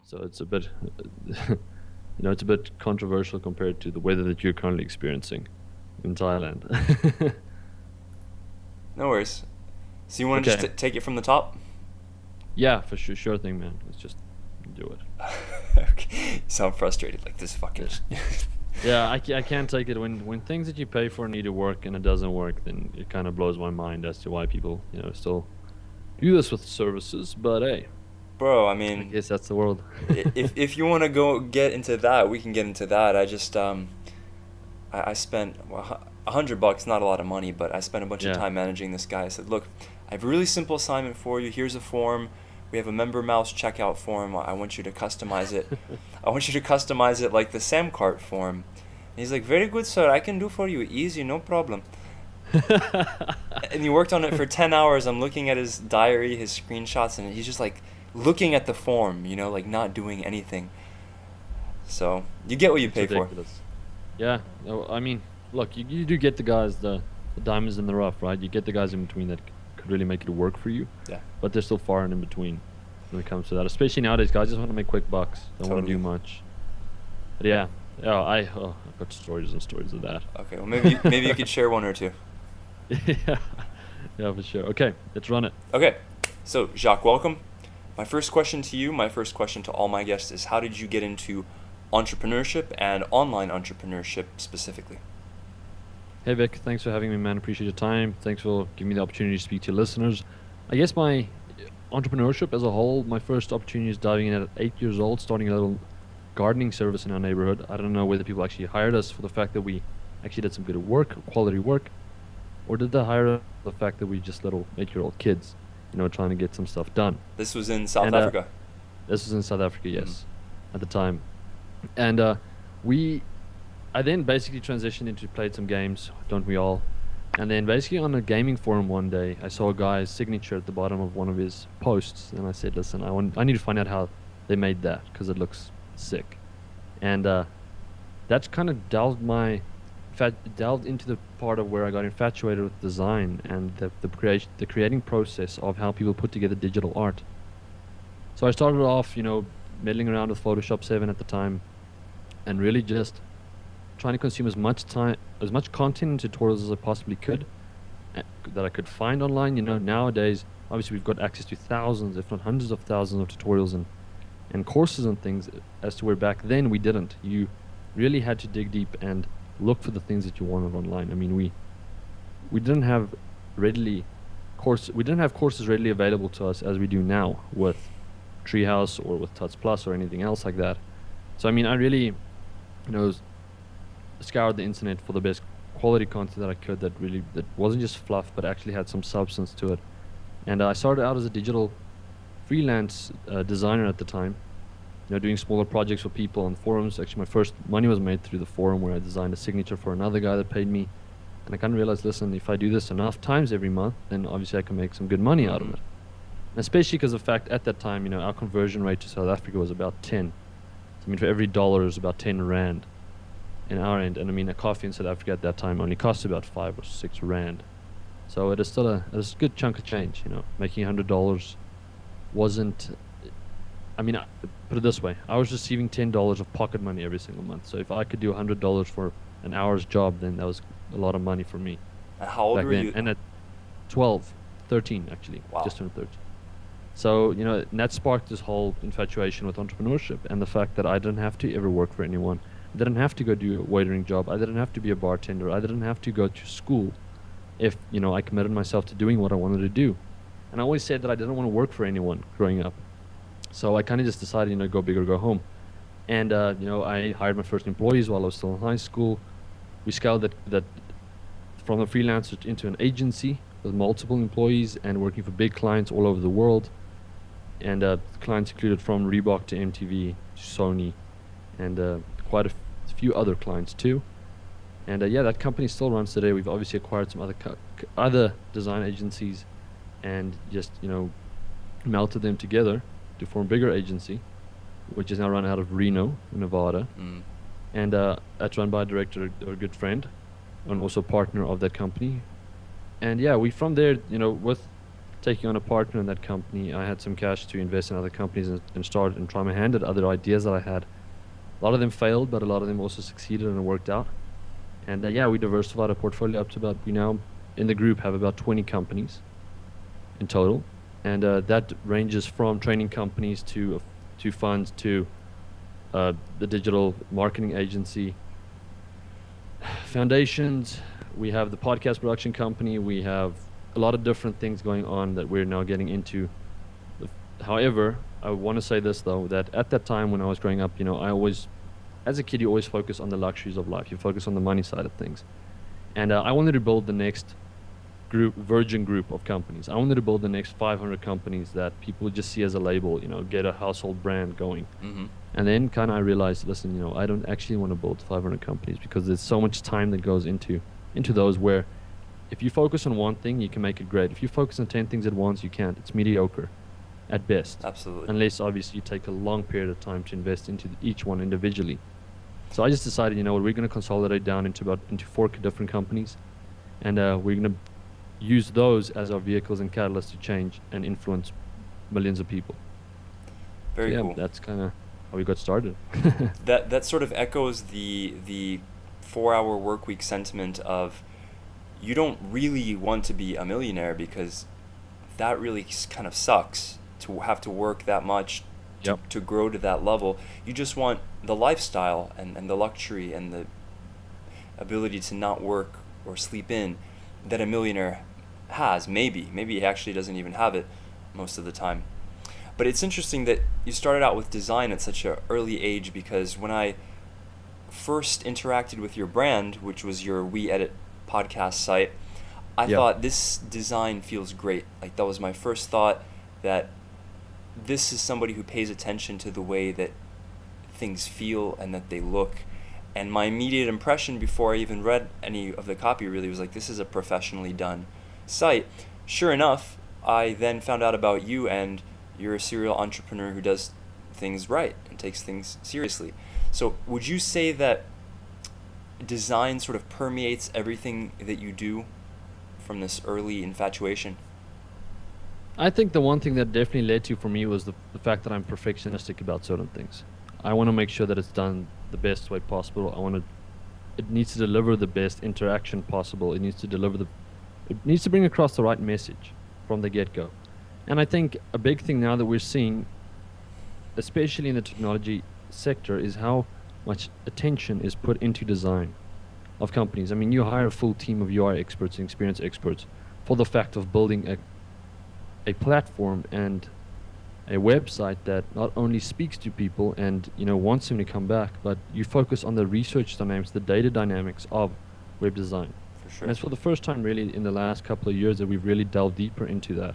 So it's a bit, it's a bit controversial compared to the weather that you're currently experiencing in Thailand. No worries. So you want to Okay. just take it from the top? Yeah, for sure. Sure thing, man. Let's just do it. Okay. You sound frustrated, like this fucking. Yeah, I can't take it when things that you pay for need to work and it doesn't work. Then it kind of blows my mind as to why people, still do this with services. But hey, Bro, I I mean, guess that's the world. if you want to go get into that, we can get into that. I just I spent $100, not a lot of money, but I spent a bunch of Yeah. time managing this guy. I said, look, I have a really simple assignment for you. Here's a form. We have a member mouse checkout form. I want you to customize it. I want you to customize it like the Samcart form. And he's like, very good, sir. I can do for you. Easy, no problem. And he worked on it for 10 hours. I'm looking at his diary, his screenshots, and he's just like looking at the form, like not doing anything. So you get what you It's pay for. ridiculous. Yeah. No, I mean, look, you do get the guys, the diamonds in the rough, right? You get the guys in between that could really make it work for you. Yeah. But they're still far and in between when it comes to that. Especially nowadays, guys just want to make quick bucks. Don't want to do much. But yeah, I've got stories and stories of that. Okay, well maybe you could share one or two. Yeah, yeah, for sure. Okay, let's run it. Okay, so Jacques, welcome. My first question to you, my first question to all my guests is, how did you get into entrepreneurship and online entrepreneurship specifically? Hey Vic, thanks for having me, man. Appreciate your time. Thanks for giving me the opportunity to speak to your listeners. I guess my entrepreneurship as a whole, my first opportunity is diving in at 8 years old, starting a little gardening service in our neighborhood. I don't know whether people actually hired us for the fact that we actually did some good work, quality work, or did they hire us for the fact that we just little 8-year-old kids, trying to get some stuff done. This was in South And, Africa. This was in South Africa, yes, at the time. And I then basically transitioned into played some games, don't we all? And then basically on a gaming forum one day, I saw a guy's signature at the bottom of one of his posts, and I said, listen, I need to find out how they made that, because it looks sick. And that's kind of delved into the part of where I got infatuated with design and the creating process of how people put together digital art. So I started off, meddling around with Photoshop 7 at the time, and really just trying to consume as much content and tutorials as I possibly could that I could find online. Nowadays, obviously we've got access to thousands, if not hundreds of thousands of tutorials and courses and things, as to where back then we didn't. You really had to dig deep and look for the things that you wanted online. I mean, we didn't have courses readily available to us as we do now with Treehouse or with Tuts Plus or anything else like that. So I mean, I really, scoured the internet for the best quality content that I could that wasn't just fluff but actually had some substance to it. And I started out as a digital freelance designer at the time, doing smaller projects for people on forums. Actually, my first money was made through the forum where I designed a signature for another guy that paid me. And I kind of realized, listen, if I do this enough times every month, then obviously I can make some good money out of it. And especially because of the fact at that time, our conversion rate to South Africa was about 10. So, I mean, for every dollar is about 10 rand in our end. And I mean, a coffee in South Africa at that time only cost about 5 or 6 rand. So it is still a good chunk of change, Making $100 wasn't, I mean, put it this way, I was receiving $10 of pocket money every single month. So if I could do $100 for an hour's job, then that was a lot of money for me. How old were you? And at 13 actually. Wow. Just turned 13. So, and that sparked this whole infatuation with entrepreneurship and the fact that I didn't have to ever work for anyone. I didn't have to go do a waitering job. I didn't have to be a bartender. I didn't have to go to school if, I committed myself to doing what I wanted to do. And I always said that I didn't want to work for anyone growing up. So I kind of just decided, go big or go home. And, I hired my first employees while I was still in high school. We scaled that from a freelancer into an agency with multiple employees and working for big clients all over the world. And clients included from Reebok to MTV to Sony and quite a few other clients too. And that company still runs today. We've obviously acquired some other design agencies and just, melted them together to form a bigger agency, which is now run out of Reno, Nevada. And that's run by a director, a good friend, and also partner of that company. And we from there, with taking on a partner in that company, I had some cash to invest in other companies and start and try my hand at other ideas that I had. A lot of them failed, but a lot of them also succeeded and it worked out. And yeah, we diversified our portfolio up to about, we now in the group have about 20 companies in total. And that ranges from training companies to funds to the digital marketing agency, foundations. We have the podcast production company. We have a lot of different things going on that we're now getting into. However, I want to say this though, that at that time when I was growing up, I always, as a kid, you always focus on the luxuries of life. You focus on the money side of things. And I wanted to build the next virgin group of companies. I wanted to build the next 500 companies that people would just see as a label, get a household brand going. Mm-hmm. And then kind of I realized, listen, I don't actually want to build 500 companies because there's so much time that goes into those where if you focus on one thing, you can make it great. If you focus on 10 things at once, you can't. It's mediocre at best. Absolutely. Unless obviously you take a long period of time to invest into each one individually. So I just decided, we're going to consolidate down into 4 different companies, and we're going to use those as our vehicles and catalysts to change and influence millions of people. Very cool. That's kind of how we got started. That sort of echoes the 4-hour work week sentiment of you don't really want to be a millionaire because that really kind of sucks to have to work that much to grow to that level. You just want the lifestyle and the luxury and the ability to not work or sleep in that a millionaire has. Maybe he actually doesn't even have it most of the time. But it's interesting that you started out with design at such an early age, because when I first interacted with your brand, which was your WeEditPodcast site, I thought this design feels great. Like that was my first thought, that this is somebody who pays attention to the way that things feel and that they look. And my immediate impression before I even read any of the copy really was like, this is a professionally done site. Sure enough, I then found out about you, and you're a serial entrepreneur who does things right and takes things seriously. So would you say that design sort of permeates everything that you do from this early infatuation? I think the one thing that definitely led to for me was the fact that I'm perfectionistic about certain things. I want to make sure that it's done the best way possible. It needs to deliver the best interaction possible. It needs to bring across the right message from the get-go. And I think a big thing now that we're seeing, especially in the technology sector, is how much attention is put into design of companies. I mean, you hire a full team of UI experts and experience experts for the fact of building a platform and a website that not only speaks to people and wants them to come back, but you focus on the research dynamics, the data dynamics of web design. For sure. And it's for the first time really in the last couple of years that we've really delved deeper into that.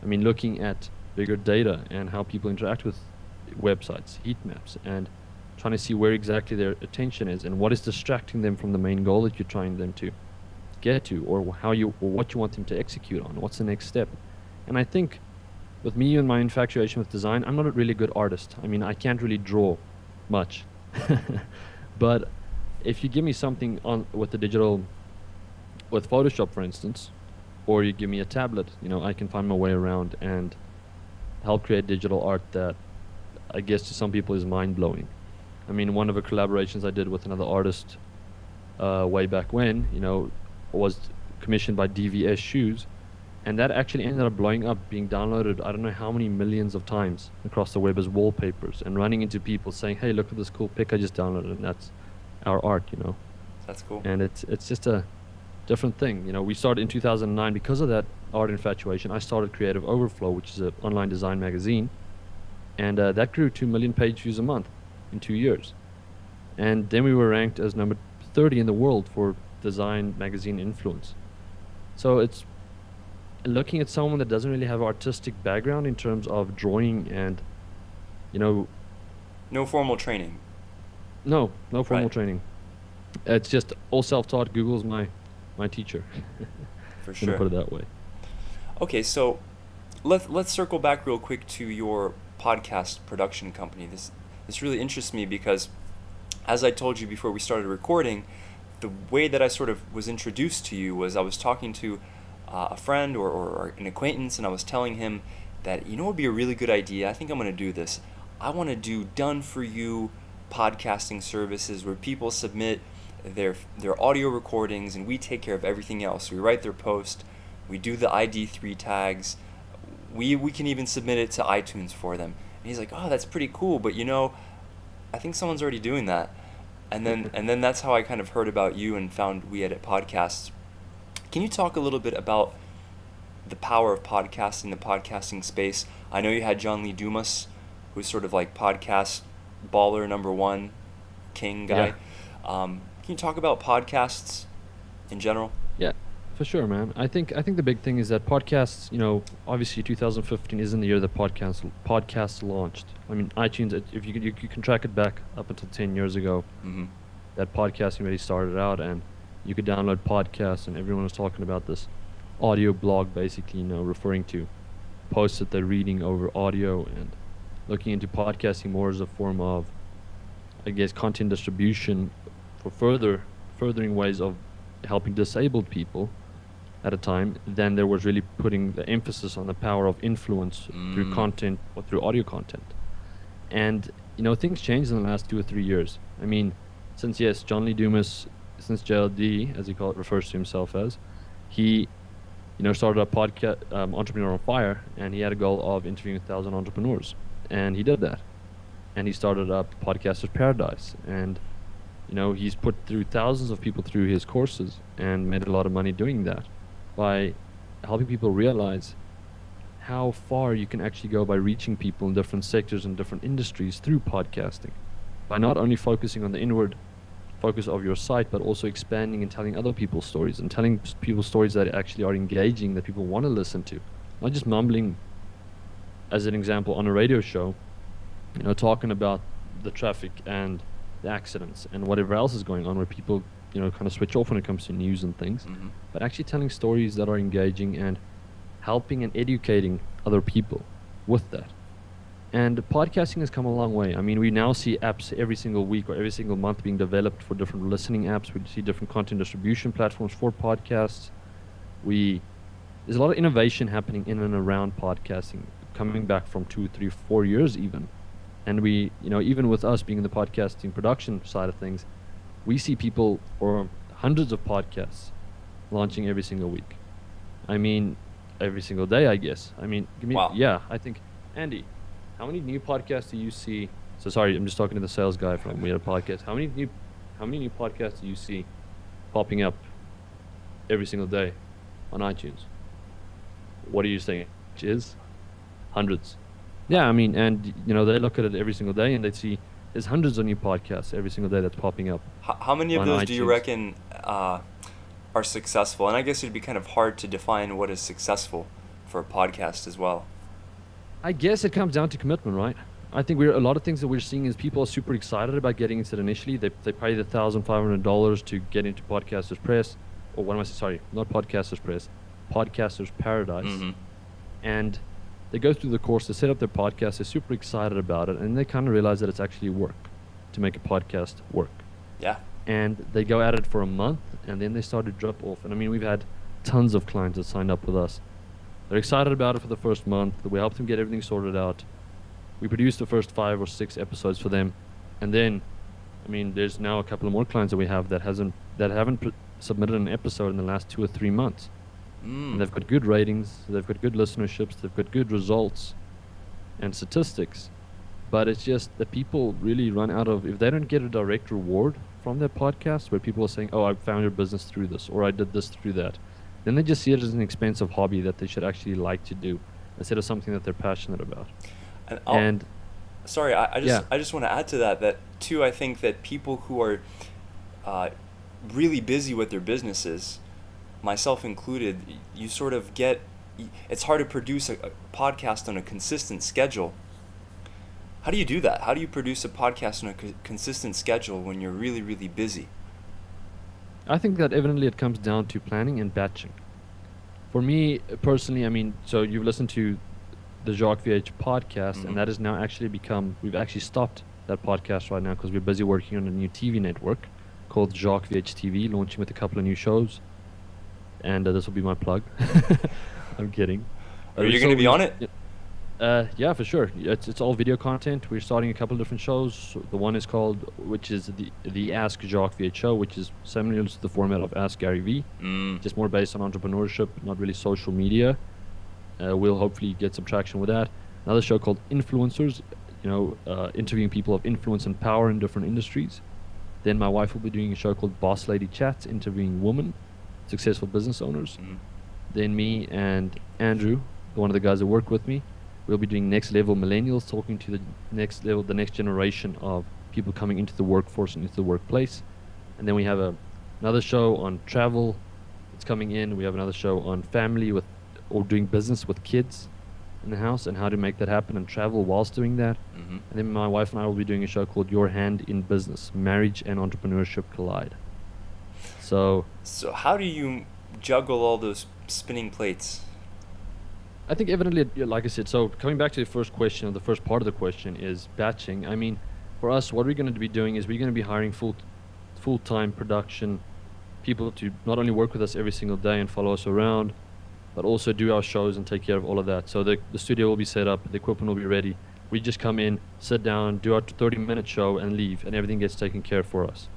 I mean, looking at bigger data and how people interact with websites, heat maps, and trying to see where exactly their attention is and what is distracting them from the main goal that you're trying them to get to, or what you want them to execute on. What's the next step? And I think with me and my infatuation with design, I'm not a really good artist. I mean, I can't really draw much. But if you give me something with Photoshop, for instance, or you give me a tablet, I can find my way around and help create digital art that I guess to some people is mind-blowing. I mean, one of the collaborations I did with another artist way back when, was commissioned by DVS Shoes, and that actually ended up blowing up, being downloaded I don't know how many millions of times across the web as wallpapers, and running into people saying, hey, look at this cool pic I just downloaded, and that's our art, That's cool. And it's just a different thing. We started in 2009 because of that art infatuation. I started Creative Overflow, which is an online design magazine, and that grew 2 million page views a month in 2 years. And then we were ranked as number 30 in the world for design magazine influence. So it's looking at someone that doesn't really have artistic background in terms of drawing and no formal training. No formal training. It's just all self-taught. Google's my teacher. For sure. Put it that way. Okay, so let's circle back real quick to your podcast production company. This really interests me because, as I told you before we started recording, the way that I sort of was introduced to you was I was talking to a friend or an acquaintance, and I was telling him that, you know, it would be a really good idea. I think I'm going to do this. I want to do done-for-you podcasting services where people submit their audio recordings and we take care of everything else. We write their post, we do the ID3 tags, we can even submit it to iTunes for them. And he's like, oh, that's pretty cool, but you know, I think someone's already doing that. And then that's how I kind of heard about you and found WeEditPodcasts. Can you talk a little bit about the power of podcasting, the podcasting space? I know you had John Lee Dumas, who's sort of like podcast baller #1 king guy. Yeah. Can you talk about podcasts in general? Yeah, for sure, man. I think the big thing is that podcasts, you know, obviously 2015 isn't the year that podcasts launched. I mean, iTunes, if you can track it back up until 10 years ago, that podcasting really started out, and you could download podcasts, and everyone was talking about this audio blog, basically, you know, referring to posts that they're reading over audio, and looking into podcasting more as a form of, I guess, content distribution for furthering ways of helping disabled people at a time. Then there was really putting the emphasis on the power of influence through content or through audio content. And, you know, things changed in the last 2 or 3 years. I mean, since John Lee Dumas, since JLD, as he refers to himself as, he, you know, started a podcast, Entrepreneur on Fire, and he had a goal of interviewing 1,000 entrepreneurs, and he did that. And he started up Podcaster's Paradise, and, you know, he's put through thousands of people through his courses and made a lot of money doing that by helping people realize how far you can actually go by reaching people in different sectors and different industries through podcasting, by not only focusing on the inward focus of your site, but also expanding and telling other people's stories, and telling people stories that actually are engaging, that people want to listen to, not just mumbling, as an example, on a radio show, you know, talking about the traffic and the accidents and whatever else is going on, where people, you know, kind of switch off when it comes to news and things, but actually telling stories that are engaging and helping and educating other people with that. And podcasting has come a long way. I mean, we now see apps every single week or every single month being developed for different listening apps. We see different content distribution platforms for podcasts. There's a lot of innovation happening in and around podcasting, coming back from 2, 3, 4 years even. And we, you know, even with us being in the podcasting production side of things, we see people, or hundreds of podcasts, launching every single week. I mean, every single day, I guess. I mean, wow. Yeah, I think, Andy, how many new podcasts do you see? So sorry, I'm just talking to the sales guy from WeEditPodcasts. How many new podcasts do you see popping up every single day on iTunes? What are you saying? Is hundreds. Yeah, I mean, and you know, they look at it every single day and they see there's hundreds of new podcasts every single day that's popping up. How many of those iTunes do you reckon are successful? And I guess it'd be kind of hard to define what is successful for a podcast as well. I guess it comes down to commitment, right? I think a lot of things that we're seeing is people are super excited about getting into it initially. They pay the $1,500 to get into Podcasters Press, or what am I saying? Sorry, not Podcasters Press, Podcasters Paradise. And they go through the course, they set up their podcast, they're super excited about it, and they kind of realize that it's actually work to make a podcast work. Yeah. And they go at it for a month, and then they start to drop off. And I mean, we've had tons of clients that signed up with us. They're excited about it for the first month. We help them get everything sorted out. We produce the first 5 or 6 episodes for them, and then, I mean, there's now a couple of more clients that we have that haven't submitted an episode in the last 2 or 3 months. And they've got good ratings, they've got good listenerships, they've got good results and statistics. But it's just that people really run out of, if they don't get a direct reward from their podcast, where people are saying, oh, I found your business through this, or I did this through that, then they just see it as an expensive hobby that they should actually like to do, instead of something that they're passionate about. And sorry, I just want to add to that too, I think that people who are really busy with their businesses, myself included, you sort of it's hard to produce a podcast on a consistent schedule. How do you do that? How do you produce a podcast on a consistent schedule when you're really, really busy? I think that evidently it comes down to planning and batching. For me personally, I mean, so you've listened to the Jacques VH podcast, and that has now actually we've actually stopped that podcast right now because we're busy working on a new TV network called Jacques VH TV, launching with a couple of new shows. and this will be my plug. I'm kidding. Are you going to be on it? Yeah, for sure. It's all video content. We're starting a couple of different shows. The one is called, which is the Ask Jacques VH show, which is similar to the format of Ask Gary V. Just more based on entrepreneurship, not really social media. We'll hopefully get some traction with that. Another show called Influencers, interviewing people of influence and power in different industries. Then my wife will be doing a show called Boss Lady Chats, interviewing women, successful business owners. Then me and Andrew, one of the guys that work with me, we'll be doing Next Level Millennials, talking to the next generation of people coming into the workforce and into the workplace. And then we have another show on travel that's coming in. We have another show on family or doing business with kids in the house and how to make that happen and travel whilst doing that. And then my wife and I will be doing a show called Your Hand in Business, Marriage and Entrepreneurship Collide. So how do you juggle all those spinning plates? I think evidently, like I said, so coming back to the first question, or the first part of the question is batching. I mean, for us, what we're going to be doing is we're going to be hiring full-time production people to not only work with us every single day and follow us around, but also do our shows and take care of all of that. So the studio will be set up, the equipment will be ready. We just come in, sit down, do our 30-minute show and leave, and everything gets taken care of for us.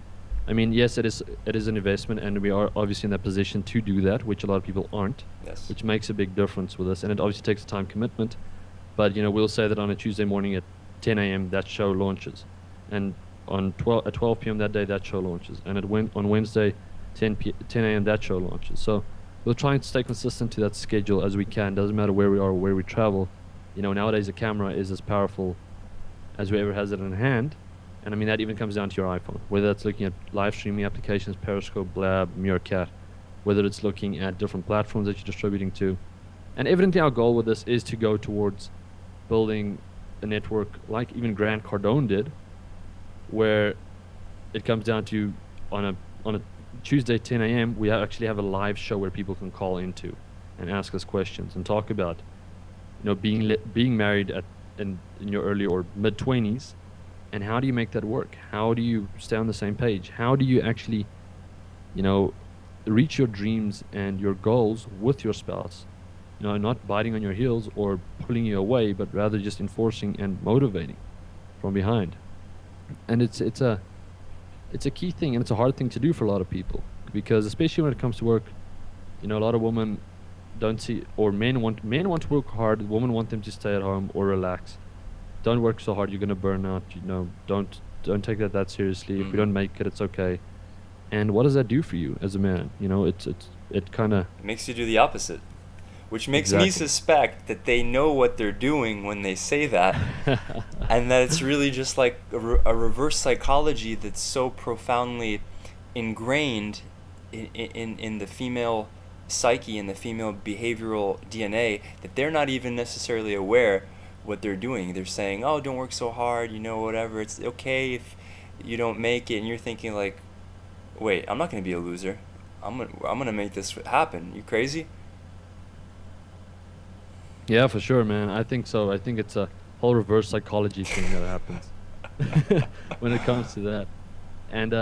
I mean, yes, it is an investment, and we are obviously in that position to do that, which a lot of people aren't, which makes a big difference with us, and it obviously takes a time commitment. But, we'll say that on a Tuesday morning at 10 a.m. that show launches, and at 12 p.m. that day that show launches, and on Wednesday 10 a.m. that show launches. So we'll try and stay consistent to that schedule as we can. Doesn't matter where we are or where we travel. Nowadays a camera is as powerful as whoever has it in hand. And I mean, that even comes down to your iPhone, whether that's looking at live streaming applications, Periscope, Blab, Meerkat, whether it's looking at different platforms that you're distributing to. And evidently our goal with this is to go towards building a network like even Grant Cardone did, where it comes down to on a Tuesday 10 a.m. we actually have a live show where people can call into and ask us questions and talk about being married in your early or mid-20s. And how do you make that work? How do you stay on the same page? How do you actually, reach your dreams and your goals with your spouse? Not biting on your heels or pulling you away, but rather just enforcing and motivating from behind. And it's a key thing, and it's a hard thing to do for a lot of people, because especially when it comes to work, a lot of women don't see, or men want to work hard. Women want them to stay at home or relax. Don't work so hard, you're gonna burn out. Don't take that seriously. If we don't make it, it's okay. And what does that do for you as a man? It kind of makes you do the opposite, which makes me suspect that they know what they're doing when they say that, and that it's really just like a reverse psychology that's so profoundly ingrained in the female psyche and the female behavioral DNA that they're not even necessarily aware what they're doing. They're saying, oh, don't work so hard, whatever, it's okay if you don't make it. And you're thinking like, wait, I'm not going to be a loser. I'm gonna make this happen. You crazy? Yeah, for sure, man. I think so. I think it's a whole reverse psychology thing that happens when it comes to that. And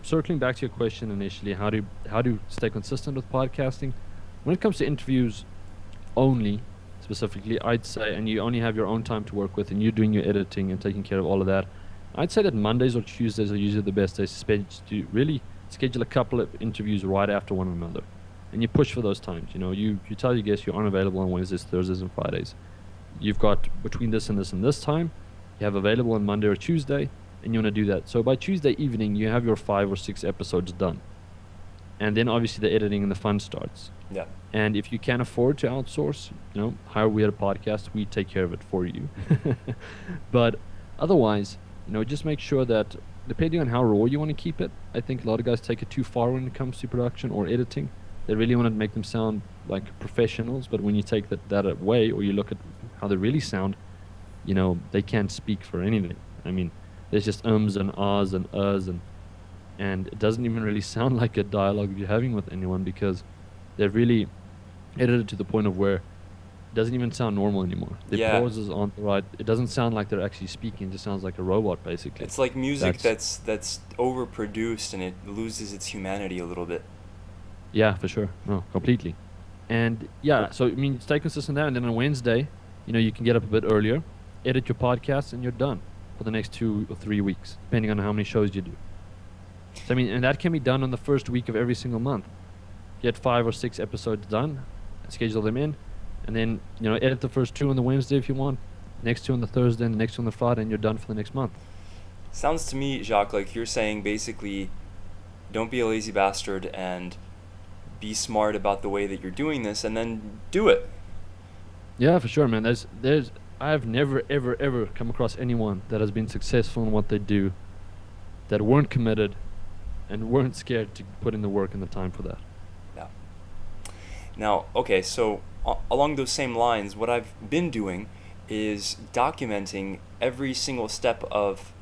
circling back to your question initially, how do stay consistent with podcasting? When it comes to interviews only, specifically, I'd say, and you only have your own time to work with, and you're doing your editing and taking care of all of that, I'd say that Mondays or Tuesdays are usually the best days to really schedule a couple of interviews right after one another. And you push for those times. You tell your guests you aren't available on Wednesdays, Thursdays, and Fridays. You've got between this and this and this time. You have available on Monday or Tuesday, and you want to do that. So by Tuesday evening, you have your 5 or 6 episodes done. And then obviously the editing and the fun starts. Yeah. And if you can't afford to outsource, hire WeEditPodcasts. We take care of it for you. But otherwise, just make sure that depending on how raw you want to keep it, I think a lot of guys take it too far when it comes to production or editing. They really want to make them sound like professionals, but when you take that away, or you look at how they really sound, they can't speak for anything. I mean, there's just ums and ahs and uhs, and it doesn't even really sound like a dialogue you're having with anyone, because they're really edited to the point of where it doesn't even sound normal anymore. The pauses aren't right. It doesn't sound like they're actually speaking. It just sounds like a robot, basically. It's like music that's overproduced, and it loses its humanity a little bit. Yeah, for sure. No, completely. And yeah, so I mean, stay consistent there. And then on Wednesday, you can get up a bit earlier, edit your podcast, and you're done for the next 2 or 3 weeks, depending on how many shows you do. So I mean, and that can be done on the first week of every single month. Get 5 or 6 episodes done, schedule them in, and then edit the first 2 on the Wednesday if you want, next 2 on the Thursday, and the next 2 on the Friday, and you're done for the next month. Sounds to me, Jacques, like you're saying basically, don't be a lazy bastard and be smart about the way that you're doing this, and then do it. Yeah, for sure, man. I've never ever come across anyone that has been successful in what they do, that weren't committed, and weren't scared to put in the work and the time for that. Yeah. Now, okay, so along those same lines, what I've been doing is documenting every single step of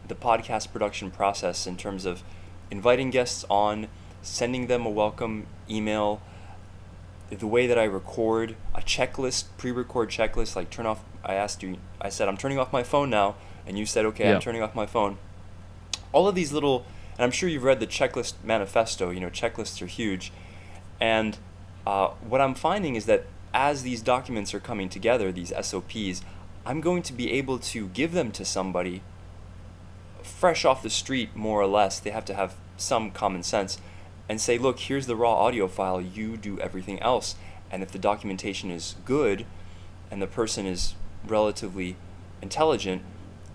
the podcast production process in terms of inviting guests on, sending them a welcome email, the way that I record, a checklist, pre-record checklist, like I said, I'm turning off my phone now, and you said, okay, Yeah. I'm turning off my phone. All of these little, and I'm sure you've read the checklist manifesto, checklists are huge, and what I'm finding is that as these documents are coming together, these SOPs, I'm going to be able to give them to somebody fresh off the street, more or less. They have to have some common sense, and say, look, here's the raw audio file, you do everything else. And if the documentation is good and the person is relatively intelligent,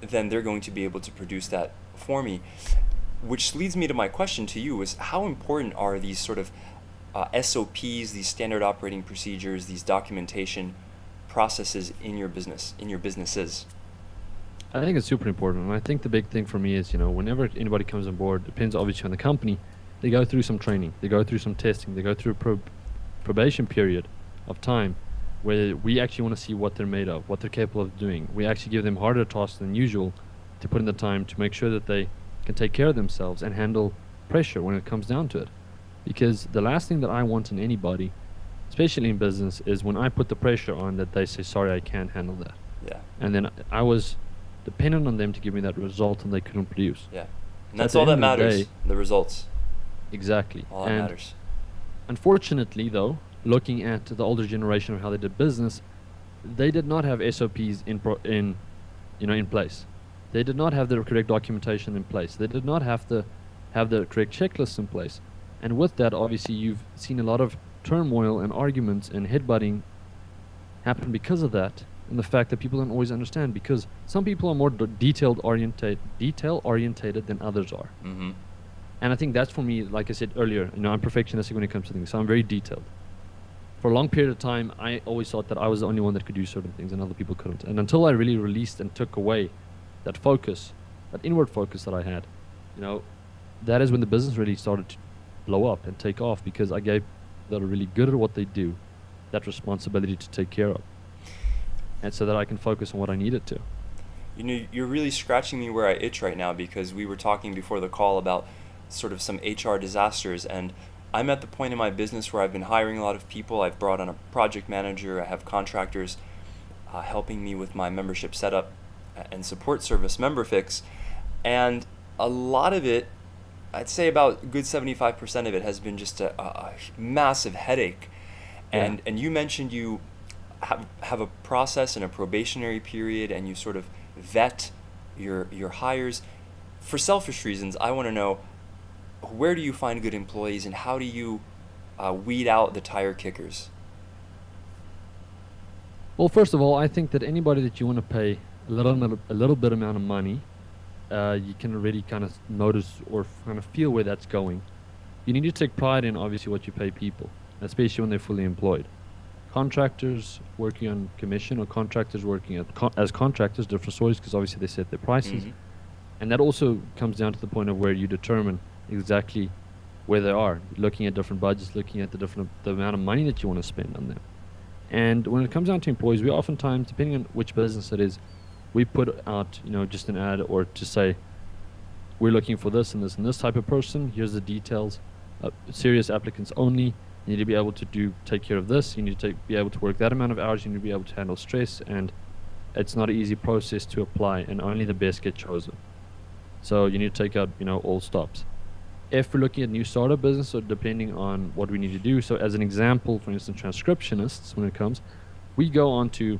then they're going to be able to produce that for me. Which leads me to my question to you, is how important are these sort of SOPs, these standard operating procedures, these documentation processes in your business, in your businesses? I think it's super important, and I think the big thing for me is, whenever anybody comes on board, depends obviously on the company, they go through some training, they go through some testing, they go through a probation period of time where we actually want to see what they're made of, what they're capable of doing. We actually give them harder tasks than usual to put in the time to make sure that they can take care of themselves and handle pressure when it comes down to it. Because the last thing that I want in anybody, especially in business, is when I put the pressure on that they say, sorry, I can't handle that. Yeah. And then I was dependent on them to give me that result, and they couldn't produce. Yeah. And So that's at the all that end of the matters, day- the results. Exactly. All that And matters. unfortunately, though, looking at the older generation of how they did business, they did not have SOPs in place. They did not have the correct documentation in place. They did not have the correct checklists in place. And with that, obviously, you've seen a lot of turmoil and arguments and headbutting happen because of that, and the fact that people don't always understand, because some people are more detail orientated than others are. Mm-hmm. And I think that's, for me, like I said earlier, I'm perfectionistic when it comes to things, so I'm very detailed. For a long period of time, I always thought that I was the only one that could do certain things and other people couldn't. And until I really released and took away that focus, that inward focus that I had, that is when the business really started to blow up and take off, because I gave that are really good at what they do that responsibility to take care of, and so that I can focus on what I needed to. You're really scratching me where I itch right now, because we were talking before the call about sort of some HR disasters, and I'm at the point in my business where I've been hiring a lot of people. I've brought on a project manager. I have contractors helping me with my membership setup and support service, MemberFix, and a lot of it, I'd say about a good 75% of it, has been just a massive headache. And you mentioned you have a process and a probationary period, and you sort of vet your hires. For selfish reasons, I want to know, where do you find good employees, and how do you weed out the tire kickers? Well, first of all, I think that anybody that you want to pay a little bit amount of money, you can already kind of notice or kind of feel where that's going. You need to take pride in, obviously, what you pay people, especially when they're fully employed. Contractors working on commission, or contractors working as contractors, different stories, because obviously they set their prices. Mm-hmm. And that also comes down to the point of where you determine exactly where they are, looking at different budgets, looking at the amount of money that you want to spend on them. And when it comes down to employees, we oftentimes, depending on which business it is, we put out, just an ad, or to say, we're looking for this and this and this type of person. Here's the details. Serious applicants only. You need to be able to take care of this. You need to be able to work that amount of hours. You need to be able to handle stress, and it's not an easy process to apply, and only the best get chosen. So you need to take out, all stops. if we're looking at new startup business or depending on what we need to do. So as an example, for instance, transcriptionists, when it comes, we go on to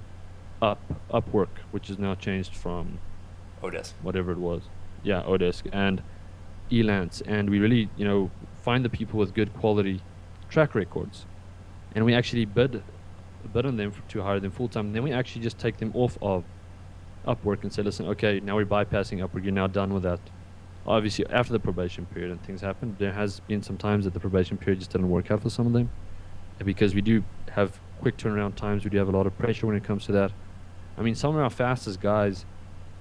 Upwork, which is now changed from Odesk. whatever it was. Yeah, Odesk and Elance. And we really, find the people with good quality track records. And we actually bid on them to hire them full time. And then we actually just take them off of Upwork and say, listen, okay, now we're bypassing Upwork. You're now done with that. Obviously, after the probation period and things happen, there has been some times that the probation period just didn't work out for some of them. And because we do have quick turnaround times, we do have a lot of pressure when it comes to that. I mean, some of our fastest guys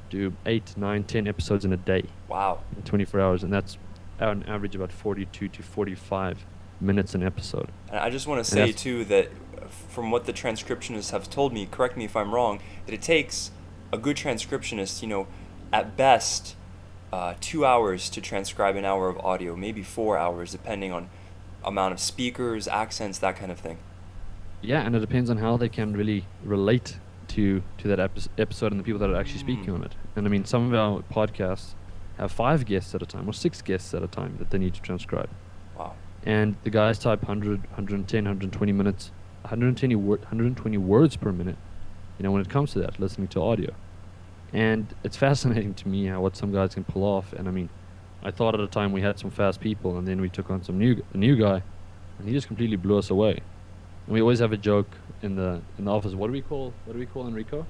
do 8, 9, 10 episodes in a day. Wow. In 24 hours. And that's on average about 42 to 45 minutes an episode. And I just want to say, too, that from what the transcriptionists have told me, correct me if I'm wrong, that it takes a good transcriptionist, at best, 2 hours to transcribe an hour of audio, maybe 4 hours, depending on amount of speakers, accents, that kind of thing. Yeah, and it depends on how they can really relate to that episode and the people that are actually speaking on it. And I mean, some of our podcasts have 5 guests at a time or 6 guests at a time that they need to transcribe. Wow. And the guys type 100, 110, 120 minutes, 120 words per minute, when it comes to that, listening to audio. And it's fascinating to me what some guys can pull off. And I mean, I thought at the time we had some fast people, and then we took on a new guy, and he just completely blew us away. And we always have a joke in the office. What do we call Enrico?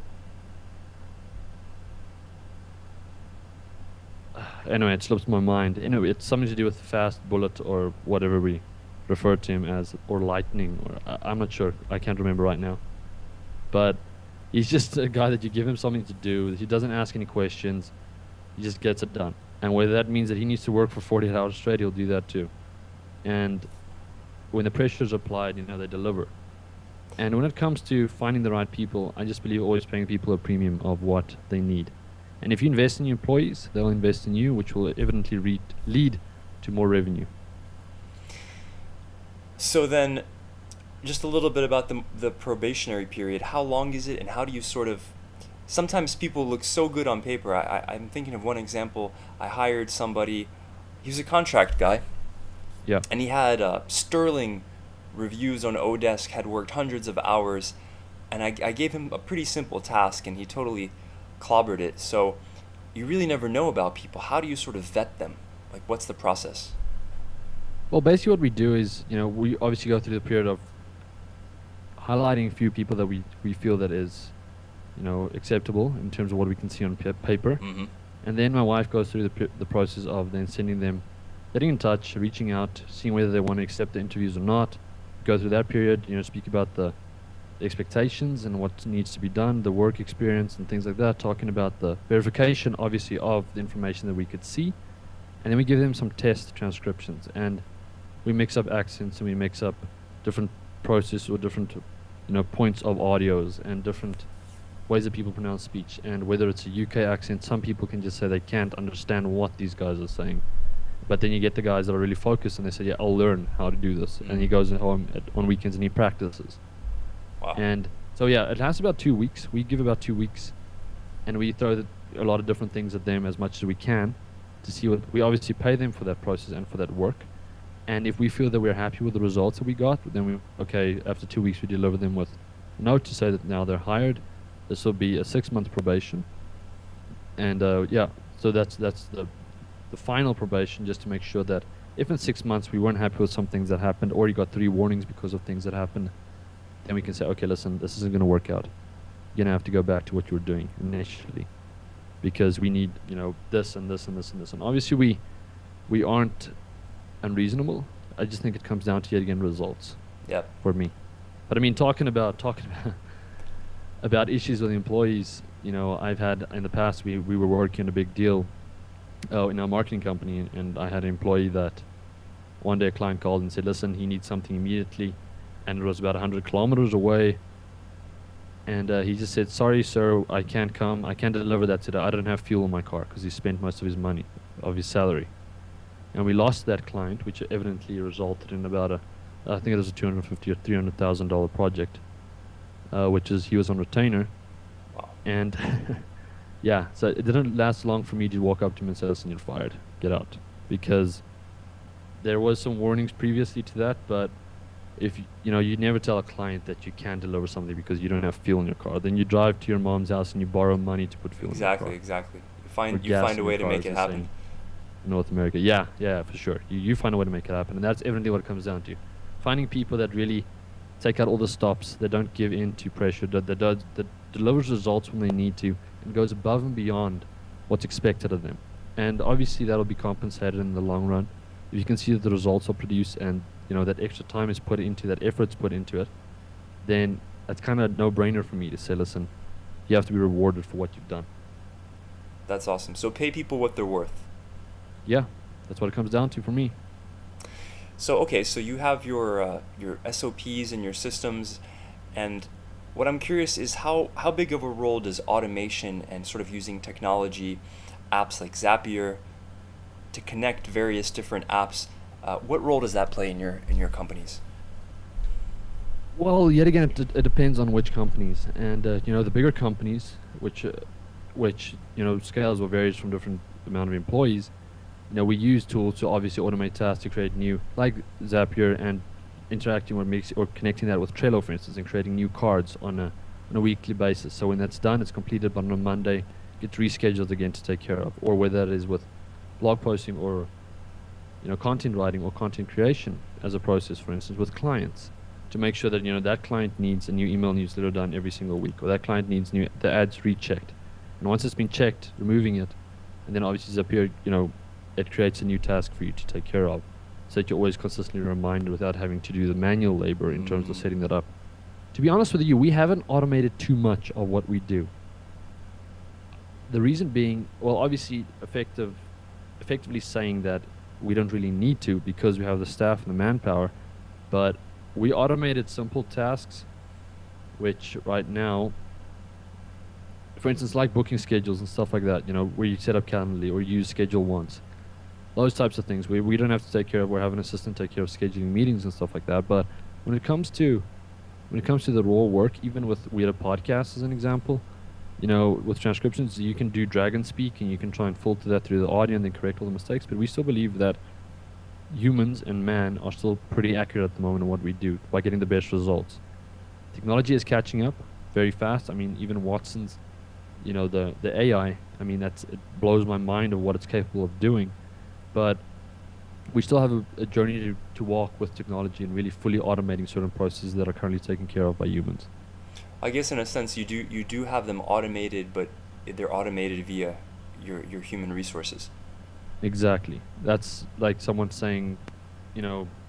Anyway, it slips my mind. Anyway, it's something to do with fast bullet or whatever we refer to him as, or lightning, or I'm not sure. I can't remember right now. But he's just a guy that you give him something to do. He doesn't ask any questions. He just gets it done. And whether that means that he needs to work for 48 hours straight, he'll do that too. And when the pressure is applied, they deliver. And when it comes to finding the right people, I just believe always paying people a premium of what they need. And if you invest in your employees, they'll invest in you, which will evidently lead to more revenue. So then, just a little bit about the probationary period. How long is it, and how do you sometimes people look so good on paper. I'm thinking of one example. I hired somebody, he was a contract guy. Yeah. And he had sterling reviews on Odesk, had worked hundreds of hours, and I gave him a pretty simple task, and he totally clobbered it. So you really never know about people. How do you sort of vet them? Like, what's the process? Well, basically what we do is, we obviously go through the period of highlighting a few people that we feel that is, acceptable in terms of what we can see on paper. Mm-hmm. And then my wife goes through the process of then sending them, getting in touch, reaching out, seeing whether they want to accept the interviews or not. Go through that period, speak about the expectations and what needs to be done, the work experience and things like that, talking about the verification, obviously, of the information that we could see. And then we give them some test transcriptions, and we mix up accents, and we mix up different processes or different, points of audios and different ways that people pronounce speech. And whether it's a UK accent, some people can just say they can't understand what these guys are saying. But then you get the guys that are really focused, and they say, yeah, I'll learn how to do this. And he goes home on weekends and he practices. Wow. And so, yeah, it lasts about 2 weeks. We give about 2 weeks, and we throw a lot of different things at them as much as we can to see what we obviously pay them for that process and for that work. And if we feel that we're happy with the results that we got, then after 2 weeks, we deliver them with a note to say that now they're hired. This will be a 6-month probation. And so that's the final probation, just to make sure that if in 6 months we weren't happy with some things that happened, or you got 3 warnings because of things that happened, then we can say, okay, listen, this isn't going to work out. You're going to have to go back to what you were doing initially, because we need, this and this and this and this. And obviously we aren't unreasonable. I just think it comes down to, yet again, results. Yep. For me. But I mean, talking about about issues with employees, I've had in the past, we were working on a big deal in our marketing company, and I had an employee that one day a client called and said, listen, he needs something immediately, and it was about 100 kilometers away, and he just said, sorry sir, I can't come, I can't deliver that today, I don't have fuel in my car, because he spent most of his money, of his salary. And we lost that client, which evidently resulted in about I think it was a $250,000 or $300,000 project, which is, he was on retainer. Wow. And yeah, so it didn't last long for me to walk up to him and say, listen, you're fired, get out. Because there was some warnings previously to that, but if you never tell a client that you can't deliver something because you don't have fuel in your car. Then you drive to your mom's house and you borrow money to put fuel in your car. Exactly. Or You gas find in a your way to car, make as it they say happen. in North America. Yeah, for sure. You find a way to make it happen, and that's evidently what it comes down to. Finding people that really take out all the stops, that don't give in to pressure, that delivers results when they need to, and goes above and beyond what's expected of them. And obviously that'll be compensated in the long run. If you can see that the results are produced and that extra time is put into that, effort's put into it, then that's kind of no-brainer for me to say, listen, you have to be rewarded for what you've done. That's awesome. So pay people what they're worth. Yeah, that's what it comes down to for me. So okay, so you have your SOPs and your systems, and what I'm curious is how big of a role does automation and sort of using technology, apps like Zapier, to connect various different apps, what role does that play in your companies? Well, yet again, it depends on which companies, and the bigger companies, which scales or varies from different amount of employees. We use tools to obviously automate tasks to create new, like Zapier, and interacting or connecting that with Trello, for instance, and creating new cards on a weekly basis. So when that's done, it's completed, but on a Monday, gets rescheduled again to take care of, or whether it is with blog posting or content writing or content creation as a process, for instance, with clients, to make sure that that client needs a new email newsletter done every single week, or that client needs the ads rechecked, and once it's been checked, removing it, and then obviously Zapier, it creates a new task for you to take care of, so that you're always consistently reminded without having to do the manual labor in terms of setting that up. To be honest with you, we haven't automated too much of what we do. The reason being, well, obviously effectively saying that we don't really need to because we have the staff and the manpower, but we automated simple tasks, which right now, for instance, like booking schedules and stuff like that, where you set up Calendly or use Schedule Once. Those types of things we don't have to take care of. We're having an assistant take care of scheduling meetings and stuff like that. But when it comes to the raw work, even with WeEditPodcasts as an example, with transcriptions, you can do drag and speak, and you can try and filter that through the audio and then correct all the mistakes. But we still believe that humans and man are still pretty accurate at the moment in what we do by getting the best results. Technology is catching up very fast. I mean, even Watson's, the AI, it blows my mind of what it's capable of doing. But we still have a journey to walk with technology and really fully automating certain processes that are currently taken care of by humans. I guess in a sense you do have them automated, but they're automated via your human resources. Exactly. That's like someone saying,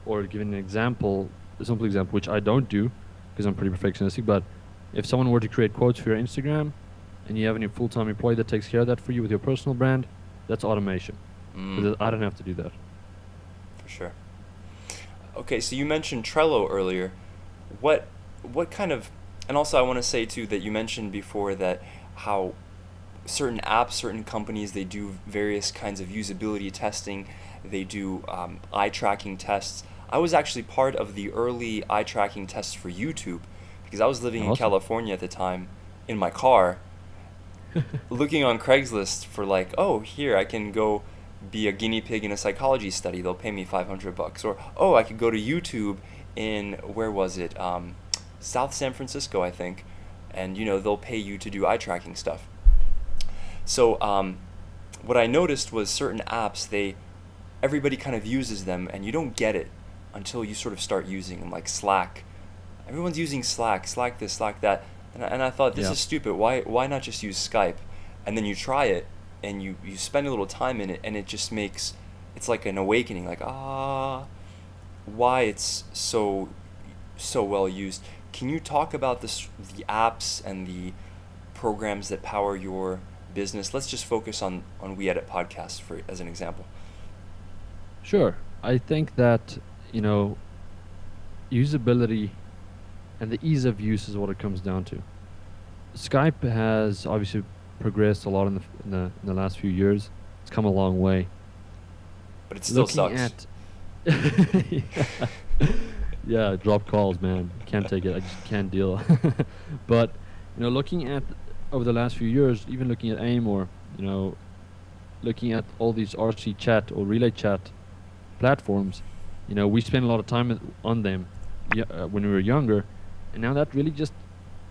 or giving an example, a simple example, which I don't do because I'm pretty perfectionistic, but if someone were to create quotes for your Instagram and you have a full-time employee that takes care of that for you with your personal brand, that's automation. Because I don't have to do that. For sure. Okay, so you mentioned Trello earlier. What kind of, and also I want to say too that you mentioned before that how certain apps, certain companies, they do various kinds of usability testing. They do eye tracking tests. I was actually part of the early eye tracking tests for YouTube because I was living in California at the time in my car, looking on Craigslist for like, oh, here I can go be a guinea pig in a psychology study. They'll pay me $500. Or, oh, I could go to YouTube in, where was it? South San Francisco, I think. And, they'll pay you to do eye tracking stuff. So what I noticed was certain apps, everybody kind of uses them, and you don't get it until you sort of start using them, like Slack. Everyone's using Slack this, Slack that. And I thought, this is stupid. Why not just use Skype? And then you try it, and you spend a little time in it, and it just it's like an awakening, like, why it's so well used. Can you talk about the apps and the programs that power your business? Let's just focus on WeEditPodcasts as an example. Sure. I think that, usability and the ease of use is what it comes down to. Skype has obviously progressed a lot in the last few years. It's come a long way. But it still sucks. Yeah, drop calls, man. Can't take it. I just can't deal. But, looking at over the last few years, even looking at AIM or, looking at all these RC chat or relay chat platforms, we spent a lot of time on them when we were younger, and now that really just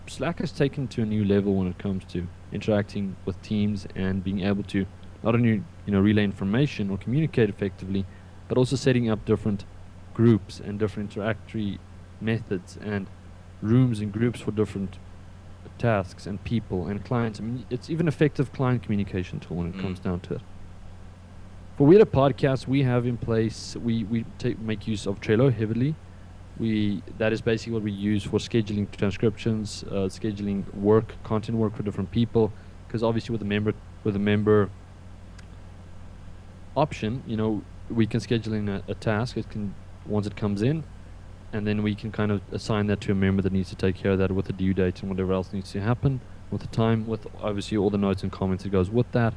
Slack has taken to a new level when it comes to interacting with teams and being able to not only relay information or communicate effectively, but also setting up different groups and different interactory methods and rooms and groups for different tasks and people and clients. I mean, it's even effective client communication tool when it comes down to it. For WeEditPodcasts, we have in place, we make use of Trello heavily. That is basically what we use for scheduling transcriptions, scheduling content work for different people. Because obviously with the member option, we can schedule in a task. Once it comes in, and then we can kind of assign that to a member that needs to take care of that with the due date and whatever else needs to happen with the time, with obviously all the notes and comments that goes with that.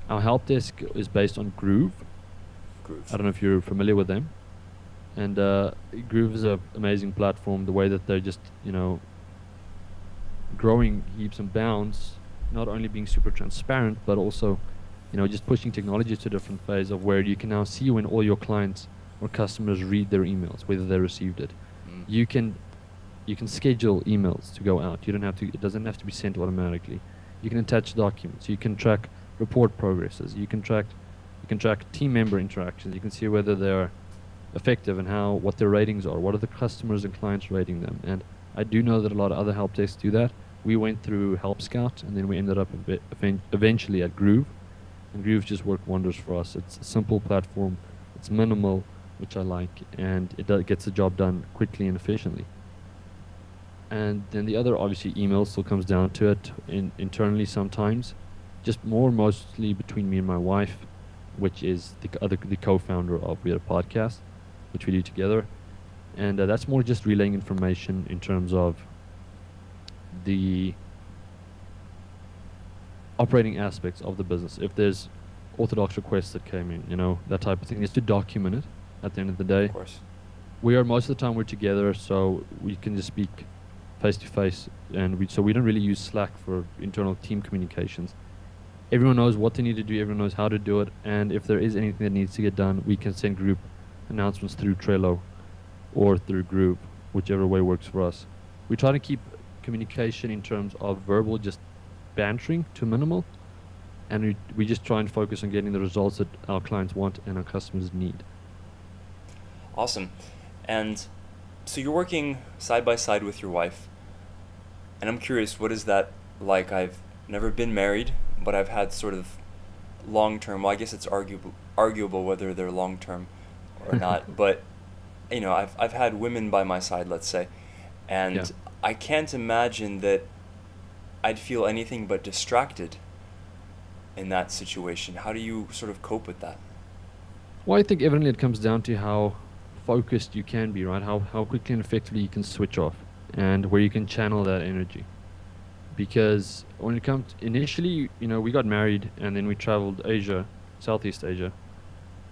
Our help desk is based on Groove. I don't know if you're familiar with them. And Groove is an amazing platform. The way that they're just, growing heaps and bounds, not only being super transparent, but also, just pushing technology to a different phase of where you can now see when all your clients or customers read their emails, whether they received it. You can schedule emails to go out. It doesn't have to be sent automatically. You can attach documents. You can track report progresses. You can track team member interactions. You can see whether they're effective and what their ratings are. What are the customers and clients rating them? And I do know that a lot of other help desks do that. We went through Help Scout, and then we ended up eventually at Groove. And Groove just worked wonders for us. It's a simple platform. It's minimal, which I like, and it gets the job done quickly and efficiently. And then the other, obviously, email still comes down to it internally sometimes, just mostly between me and my wife, which is the co-founder of WeEditPodcasts, which we do together. And that's more just relaying information in terms of the operating aspects of the business. If there's orthodox requests that came in, that type of thing, is to document it at the end of the day. Of course. Most of the time we're together, so we can just speak face to face, and so we don't really use Slack for internal team communications. Everyone knows what they need to do, everyone knows how to do it, and if there is anything that needs to get done, we can send group announcements through Trello or through Group, whichever way works for us. We try to keep communication in terms of verbal, just bantering, to minimal, and we just try and focus on getting the results that our clients want and our customers need. Awesome. And so you're working side by side with your wife, and I'm curious, what is that like? I've never been married, but I've had sort of long-term, well, I guess it's arguable whether they're long-term or not, but I've had women by my side, let's say, and I can't imagine that I'd feel anything but distracted in that situation. How do you sort of cope with that? Well, I think evidently it comes down to how focused you can be, right? How quickly and effectively you can switch off and where you can channel that energy. Because when it comes initially, we got married and then we traveled Asia, Southeast Asia,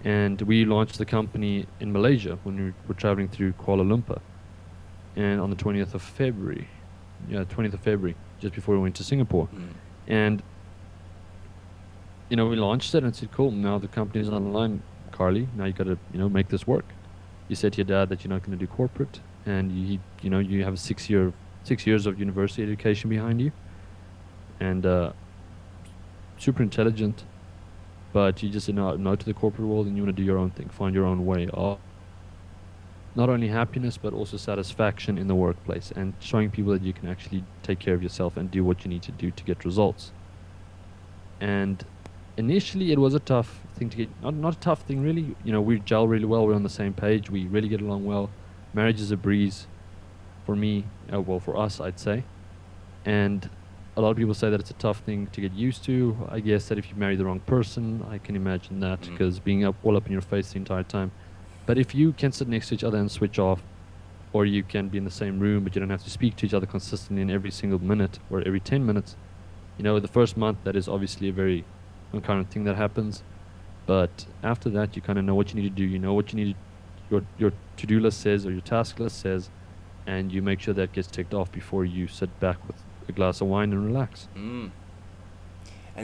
and we launched the company in Malaysia when we were traveling through Kuala Lumpur. And on the 20th of February, just before we went to Singapore. And, we launched it and said, cool, now the company's online, Carly, now you got to, make this work. You said to your dad that you're not going to do corporate, and you have 6 years of university education behind you, and super intelligent, but you just said no to the corporate world, and you want to do your own thing, find your own way of not only happiness but also satisfaction in the workplace, and showing people that you can actually take care of yourself and do what you need to do to get results. And initially it was a tough thing to get, not a tough thing really, we gel really well, we're on the same page, we really get along well. Marriage is a breeze for me, for us, I'd say. And a lot of people say that it's a tough thing to get used to. I guess that if you marry the wrong person, I can imagine that, because being all up in your face the entire time. But if you can sit next to each other and switch off, or you can be in the same room but you don't have to speak to each other consistently in every single minute or every 10 minutes, the first month that is obviously a very uncommon thing that happens. But after that, you kind of know what you need to do. You know what you need, your to-do list says, or your task list says, and you make sure that gets ticked off before you sit back with a glass of wine and relax. And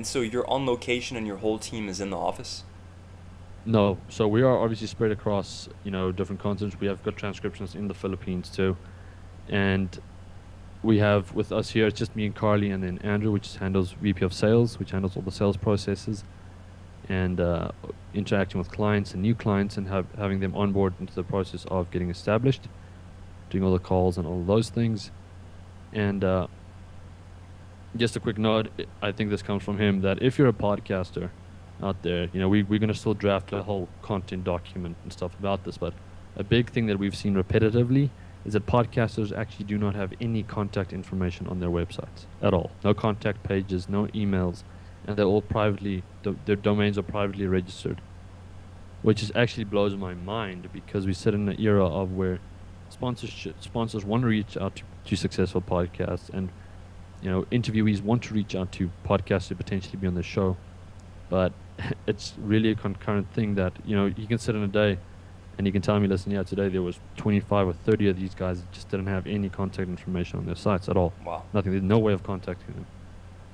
so you're on location and your whole team is in the office? No, so we are obviously spread across, different continents. We have got transcriptions in the Philippines too, and we have with us here, it's just me and Carly, and then Andrew, which handles VP of Sales, which handles all the sales processes and interacting with clients and new clients and having them on board into the process of getting established, doing all the calls and all those things. And just a quick note, I think this comes from him, that if you're a podcaster out there, we're going to still draft a whole content document and stuff about this, but a big thing that we've seen repetitively is that podcasters actually do not have any contact information on their websites at all. No contact pages, no emails, and they're all privately, their domains are privately registered, which actually blows my mind, because we sit in an era of where sponsors want to reach out to successful podcasts, and interviewees want to reach out to podcasts to potentially be on the show, but it's really a concurrent thing that you can sit in a day and you can tell me, listen, yeah, today there was 25 or 30 of these guys that just didn't have any contact information on their sites at all. Wow. Nothing. There's no way of contacting them.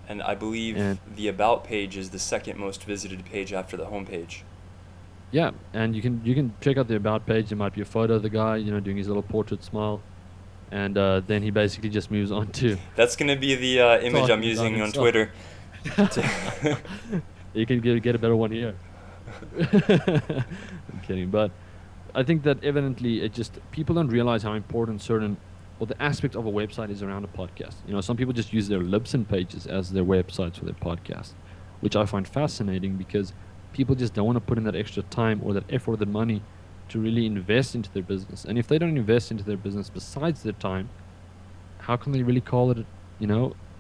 And I believe the About page is the second most visited page after the homepage. Yeah, and you can check out the About page. There might be a photo of the guy, doing his little portrait smile, and then he basically just moves on to. That's gonna be the image I'm using on Twitter. You can get a better one here. I'm kidding, but I think that evidently people don't realize how important the aspect of a website is around a podcast. Some people just use their Libsyn pages as their websites for their podcast, which I find fascinating, because people just don't want to put in that extra time or that effort or that money to really invest into their business. And if they don't invest into their business besides their time, how can they really call it,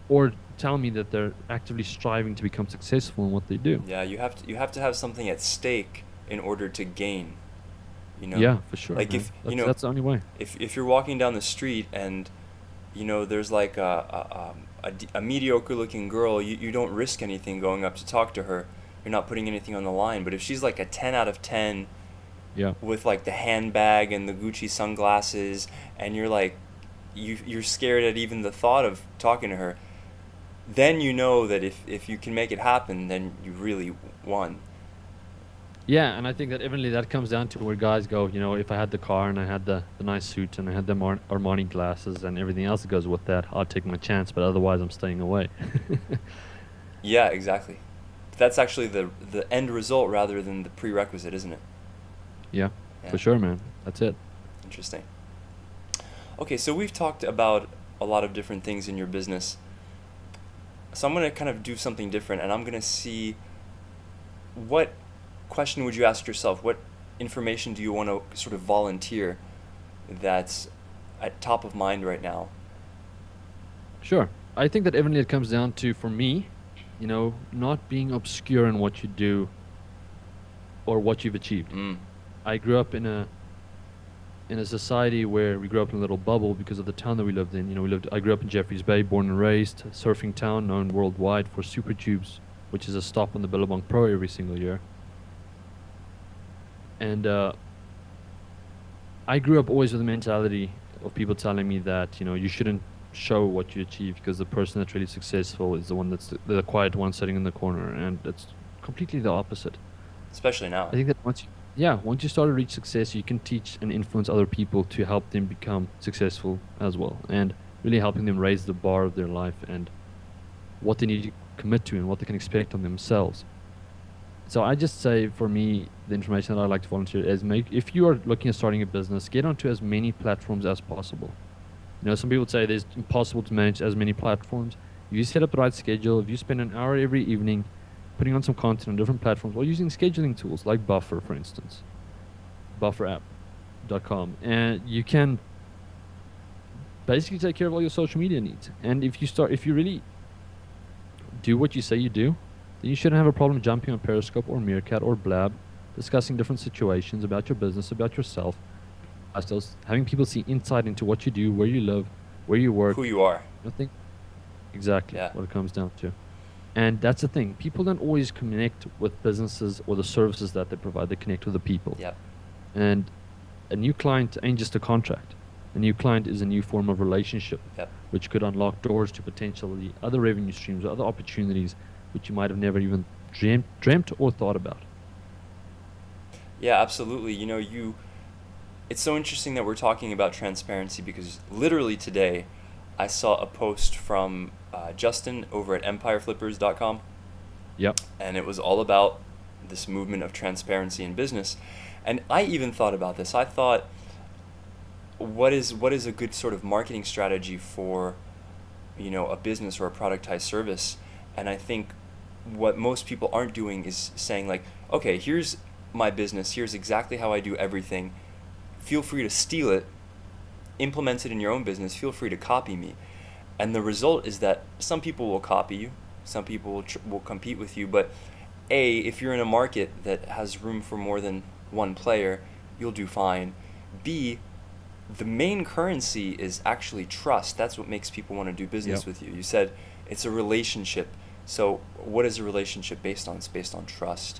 or tell me that they're actively striving to become successful in what they do? Yeah, you have to have something at stake in order to gain. Yeah, for sure. Like man. That's the only way. If you're walking down the street and there's like a mediocre looking girl, you don't risk anything going up to talk to her. You're not putting anything on the line. But if she's like a 10 out of 10, yeah, with like the handbag and the Gucci sunglasses, and you're like you're scared at even the thought of talking to her, then you know that if you can make it happen, then you really won. Yeah, and I think that evidently that comes down to where guys go, if I had the car and I had the nice suit and I had the Armani glasses and everything else that goes with that, I'll take my chance, but otherwise I'm staying away. Yeah, exactly. That's actually the end result rather than the prerequisite, isn't it? Yeah, for sure, man. That's it. Interesting. Okay, so we've talked about a lot of different things in your business. So I'm going to kind of do something different, and I'm going to see what question would you ask yourself? What information do you want to sort of volunteer that's at top of mind right now? Sure. I think that evidently it comes down to, for me, not being obscure in what you do or what you've achieved. I grew up in a society where we grew up in a little bubble because of the town that we lived in. I grew up in Jeffreys Bay, born and raised, a surfing town known worldwide for Super Tubes, which is a stop on the Billabong Pro every single year. And I grew up always with the mentality of people telling me that, you shouldn't show what you achieve, because the person that's really successful is the one that's the quiet one sitting in the corner, and it's completely the opposite. Especially now. I think that once you start to reach success, you can teach and influence other people to help them become successful as well, and really helping them raise the bar of their life and what they need to commit to and what they can expect on themselves. So I just say, for me, the information that I like to volunteer is if you are looking at starting a business, get onto as many platforms as possible. Some people say it's impossible to manage as many platforms. If you set up the right schedule, if you spend an hour every evening putting on some content on different platforms, or using scheduling tools like Buffer, for instance, bufferapp.com, and you can basically take care of all your social media needs. And if you really do what you say you do, then you shouldn't have a problem jumping on Periscope or Meerkat or Blab, discussing different situations about your business, about yourself, having people see insight into what you do, where you live, where you work, who you are. I think exactly what it comes down to. And that's the thing. People don't always connect with businesses or the services that they provide. They connect with the people. Yep. And a new client ain't just a contract. A new client is a new form of relationship, which could unlock doors to potentially other revenue streams or other opportunities which you might have never even dreamt or thought about. Yeah, absolutely. It's so interesting that we're talking about transparency because literally today I saw a post from Justin over at empireflippers.com, Yep. and it was all about this movement of transparency in business. And I even thought about this. I thought, what is a good sort of marketing strategy for, a business or a productized service? And I think what most people aren't doing is saying like, okay, here's my business, here's exactly how I do everything. Feel free to steal it, implement it in your own business, feel free to copy me. And the result is that some people will copy you, some people will compete with you, but if you're in a market that has room for more than one player, you'll do fine. B, the main currency is actually trust. That's what makes people want to do business Yep. with you. You said it's a relationship. So what is a relationship based on? It's based on trust.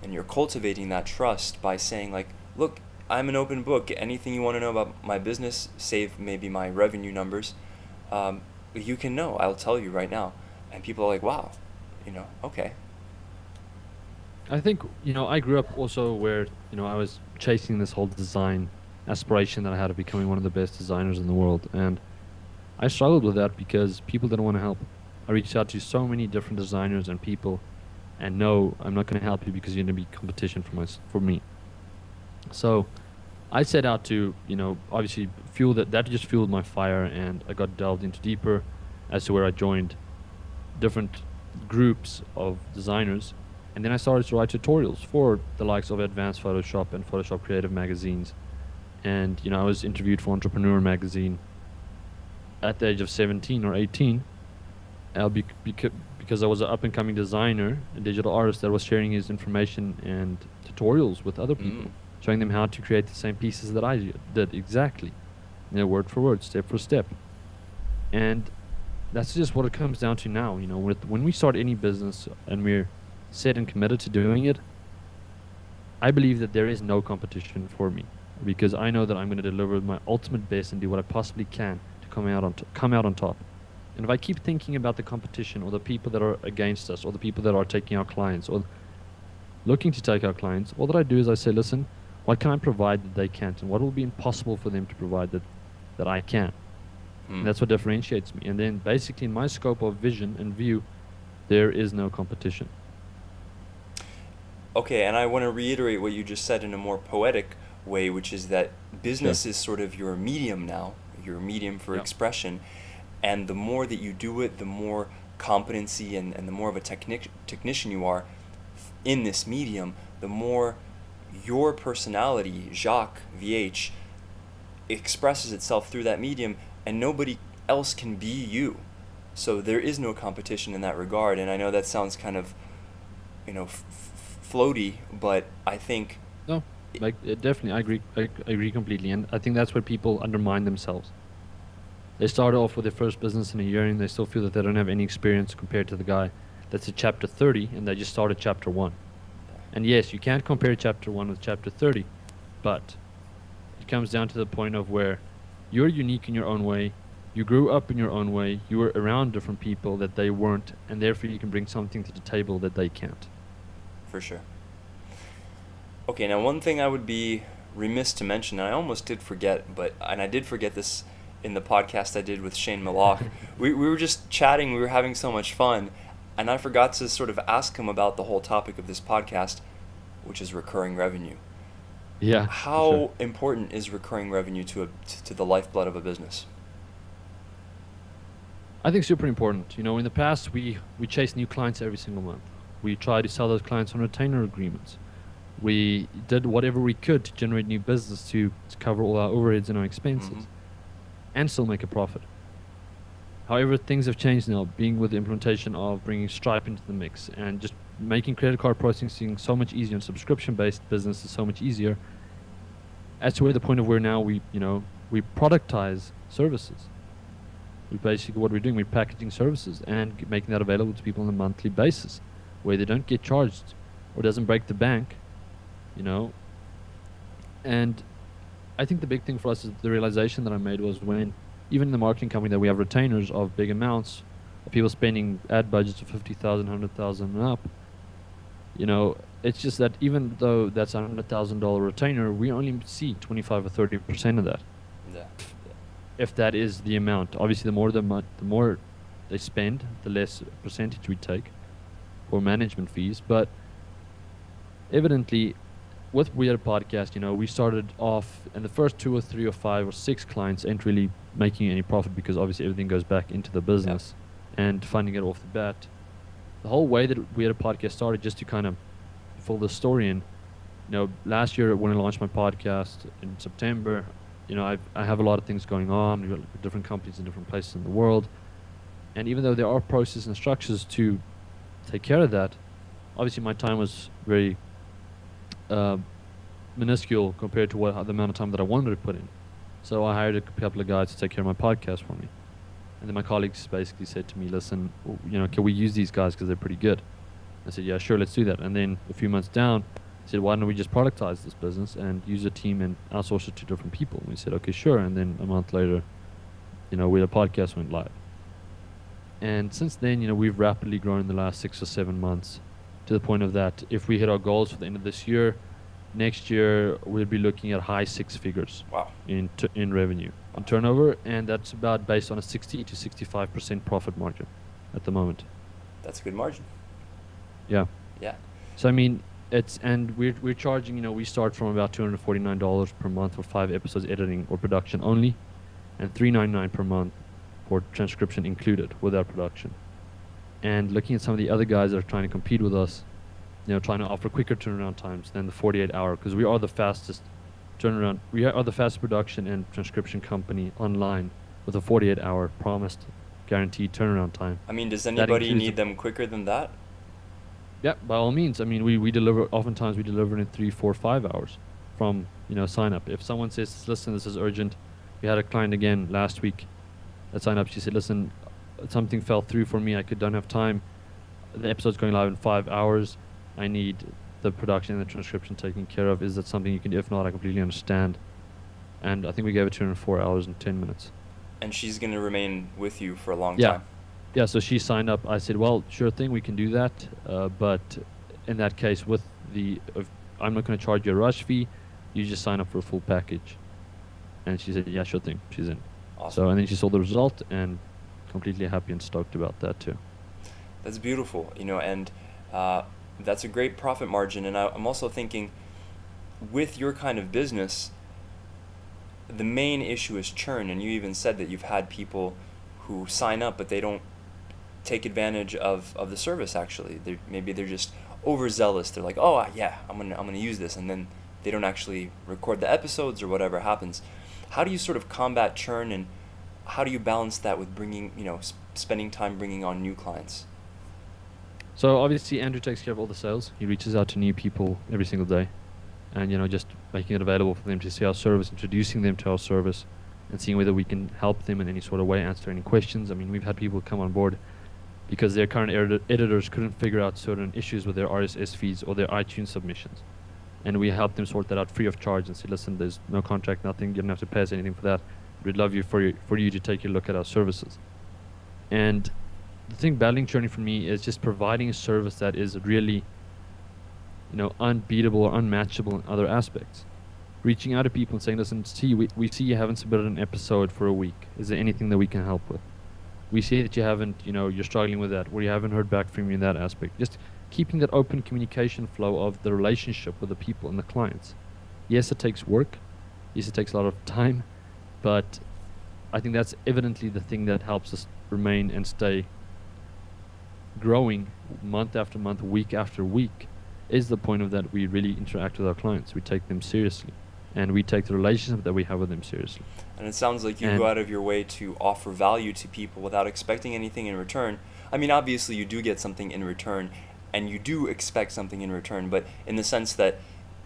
And you're cultivating that trust by saying like, look, I'm an open book. Anything you want to know about my business, save maybe my revenue numbers, you can know. I'll tell you right now. And people are like, wow, okay. I think, I grew up also where, I was chasing this whole design aspiration that I had of becoming one of the best designers in the world. And I struggled with that because people didn't want to help. I reached out to so many different designers and people, and no, I'm not going to help you because you're going to be competition for me. So I set out to, obviously fuel that just fueled my fire, and I got delved into deeper as to where I joined different groups of designers. And then I started to write tutorials for the likes of Advanced Photoshop and Photoshop Creative magazines. And, I was interviewed for Entrepreneur magazine at the age of 17 or 18. Because I was an up-and-coming designer, a digital artist that was sharing his information and tutorials with other people, showing them how to create the same pieces that I did exactly, word for word, step for step. And that's just what it comes down to now. When we start any business and we're set and committed to doing it, I believe that there is no competition for me, because I know that I'm going to deliver my ultimate best and do what I possibly can to come out on top. And if I keep thinking about the competition or the people that are against us or the people that are taking our clients or looking to take our clients, all that I do is I say, listen, what can I provide that they can't, and what will be impossible for them to provide that I can? And that's what differentiates me. And then basically in my scope of vision and view, there is no competition. Okay, and I want to reiterate what you just said in a more poetic way, which is that business is sort of your medium now, your medium for expression. And the more that you do it, the more competency and the more of a technician you are in this medium, the more your personality, Jacques VH, expresses itself through that medium, and nobody else can be you. So there is no competition in that regard. And I know that sounds kind of, floaty, but I think... No, definitely, I agree completely. And I think that's where people undermine themselves. They start off with their first business in a year and they still feel that they don't have any experience compared to the guy that's at chapter 30 and they just started chapter 1. And yes, you can't compare chapter 1 with chapter 30, but it comes down to the point of where you're unique in your own way, you grew up in your own way, you were around different people that they weren't, and therefore you can bring something to the table that they can't. For sure. Okay, now one thing I would be remiss to mention, and I almost did forget, and I did forget this in the podcast I did with Shane Malach. we were just chatting, we were having so much fun, and I forgot to sort of ask him about the whole topic of this podcast, which is recurring revenue. Yeah. How important is recurring revenue to the lifeblood of a business? I think super important. In the past we chased new clients every single month. We tried to sell those clients on retainer agreements. We did whatever we could to generate new business to cover all our overheads and our expenses. And still make a profit. However, things have changed now, being with the implementation of bringing Stripe into the mix and just making credit card processing so much easier, and subscription-based business is so much easier. As to where the point of where now we productize services. Basically what we're doing, we're packaging services and making that available to people on a monthly basis, where they don't get charged or doesn't break the bank, And I think the big thing for us is the realization that I made was when, even in the marketing company, that we have retainers of big amounts of people spending ad budgets of 50,000, 100,000 and up, You know, it's just that even though that's $100,000 retainer, we only see 25 or 30% of that. Yeah. If that is the amount, obviously, the more they spend, the less percentage we take for management fees. But evidently, with We Had a Podcast, you know, we started off, and the first 2 or 3 or 5 or 6 clients ain't really making any profit because obviously everything goes back into the business and funding it off the bat. The whole way that We Had a Podcast started, just to kind of fill the story in, you know, last year when I launched my podcast in September, you know, I have a lot of things going on. We've got different companies in different places in the world. And even though there are processes and structures to take care of that, obviously my time was very minuscule compared to the amount of time that I wanted to put in. So I hired a couple of guys to take care of my podcast for me. And then my colleagues basically said to me, listen, you know, can we use these guys because they're pretty good? I said, yeah, sure, let's do that. And then a few months down, I said, why don't we just productize this business and use a team and outsource it to different people? And we said, okay, sure. And then a month later, you know, the podcast went live. And since then, you know, we've rapidly grown in the last 6 or 7 months to the point of that if we hit our goals for the end of this year, next year we'll be looking at high 6 figures. Wow. in revenue, in turnover, and that's about based on a 60 to 65% profit margin at the moment. That's a good margin. Yeah. Yeah. So I mean, we're charging, you know, we start from about $249 per month for 5 episodes editing or production only, and $399 per month for transcription included without production. And looking at some of the other guys that are trying to compete with us, you know, trying to offer quicker turnaround times than the 48-hour, because we are the fastest turnaround, we are the fastest production and transcription company online with a 48-hour promised guaranteed turnaround time. I mean, does anybody need them quicker than that? Yeah, by all means. I mean, we deliver, oftentimes we deliver in 3, 4, 5 hours from, you know, sign up. If someone says, listen, this is urgent. We had a client again last week that signed up. She said, listen, something fell through for me. Don't have time. The episode's going live in 5 hours. I need the production and the transcription taken care of. Is that something you can do? If not, I completely understand. And I think we gave it to her in 4 hours and 10 minutes. And she's going to remain with you for a long time? time? Yeah, so she signed up. I said, well, sure thing, we can do that. But in that case, I'm not going to charge you a rush fee. You just sign up for a full package. And she said, yeah, sure thing. She's in. Awesome. So, and then she saw the result and completely happy and stoked about that too. That's beautiful, you know, and that's a great profit margin. And I'm also thinking, with your kind of business, the main issue is churn. And you even said that you've had people who sign up, but they don't take advantage of the service. Actually, maybe they're just overzealous. They're like, oh yeah, I'm gonna use this, and then they don't actually record the episodes or whatever happens. How do you sort of combat churn, and how do you balance that with bringing, you know, spending time bringing on new clients? So obviously Andrew takes care of all the sales. He reaches out to new people every single day, and, you know, just making it available for them to see our service, introducing them to our service, and seeing whether we can help them in any sort of way, answer any questions. I mean, we've had people come on board because their current editors couldn't figure out certain issues with their RSS feeds or their iTunes submissions. And we helped them sort that out free of charge and say, listen, there's no contract, nothing, you don't have to pay us anything for that. We'd love you for you to take a look at our services. And the thing battling churning for me is just providing a service that is really, you know, unbeatable or unmatchable in other aspects. Reaching out to people and saying, listen, we see you haven't submitted an episode for a week. Is there anything that we can help with? We see that you haven't, you know, you're struggling with that, or you haven't heard back from you in that aspect. Just keeping that open communication flow of the relationship with the people and the clients. Yes, it takes work. Yes, it takes a lot of time. But I think that's evidently the thing that helps us remain and stay growing month after month, week after week, is the point of that we really interact with our clients. We take them seriously. And we take the relationship that we have with them seriously. And it sounds like you go out of your way to offer value to people without expecting anything in return. I mean, obviously you do get something in return, and you do expect something in return, but in the sense that